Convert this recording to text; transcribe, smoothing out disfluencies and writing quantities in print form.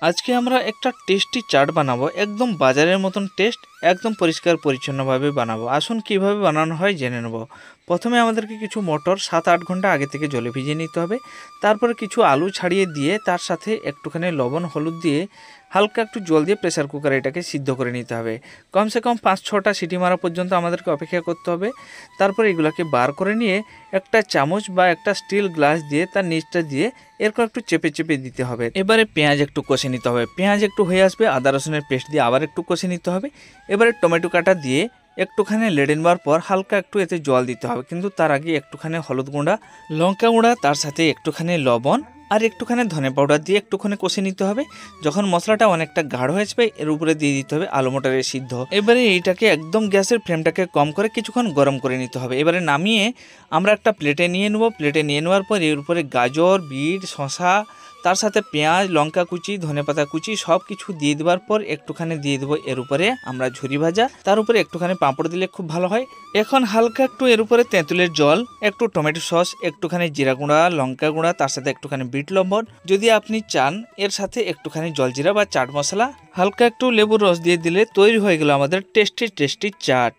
আজকে আমরা একটা টেস্টি চাট বানাবো, একদম বাজারের মতন টেস্ট, একদম পরিষ্কার পরিচ্ছন্নভাবে বানাবো। আসুন কিভাবে বানানো হয় জেনে নেব। প্রথমে আমাদেরকে কিছু মটর 7-8 ঘন্টা আগে থেকে জলে ভিজিয়ে নিতে হবে। তারপরে কিছু আলু ছাড়িয়ে দিয়ে তার সাথে একটুখানি লবণ হলুদ দিয়ে হালকা একটু জল দিয়ে প্রেসার কুকারে এটাকে সিদ্ধ করে নিতে হবে। কমসে কম 5-6টা সিটি মারা পর্যন্ত আমাদেরকে অপেক্ষা করতে হবে। তারপরে এগুলোকে বার করে নিয়ে একটা চামচ বা একটা স্টিল গ্লাস দিয়ে তার নিচটা দিয়ে এরকম একটু চেপে চেপে দিতে হবে। এবারে পেঁয়াজ একটু কষে নিতে হবে। পেঁয়াজ একটু হয়ে আসবে, আদা রসুনের পেস্ট দিয়ে আবার একটু কষে নিতে হবে। এবারে টমেটো কাটা দিয়ে একটুখানি লেড়ে নেওয়ার পর হালকা একটু এতে জল দিতে হবে, কিন্তু তার আগে একটুখানি হলুদ গুঁড়া, লঙ্কা গুঁড়া, তার সাথে একটুখানি লবণ আর একটুখানি ধনে পাউডার দিয়ে একটুখানি কষে নিতে হবে। যখন মশলাটা অনেকটা গাঢ় হয়ে যাবে এর উপরে দিয়ে দিতে হবে আলু মটরের সিদ্ধ। এবারে এইটাকে একদম গ্যাসের ফ্লেমটাকে কম করে কিছুক্ষণ গরম করে নিতে হবে। এবারে নামিয়ে আমরা একটা প্লেটে নিয়ে নেব। প্লেটে নিয়ে নেওয়ার পর এর উপরে গাজর, বিট, শসা, তার সাথে পেঁয়াজ, লঙ্কা কুচি, ধনেপাতা কুচি সব কিছু দিয়ে দেওয়ার পর একটুখানি দিয়ে দেবো এর উপরে আমরা ঝুরি ভাজা, তার উপরে একটুখানি পাঁপড় দিলে খুব ভালো হয়। এখন হালকা একটু এর উপরে তেঁতুলের জল, একটু টমেটো সস, একটুখানি জিরা গুঁড়া, লঙ্কা গুঁড়া, তার সাথে একটুখানি বিট লবণ, যদি আপনি চান এর সাথে একটুখানি জলজিরা বা চাট মশলা, হালকা একটু লেবুর রস দিয়ে দিলে তৈরি হয়ে গেল আমাদের টেস্টি টেস্টি চাট।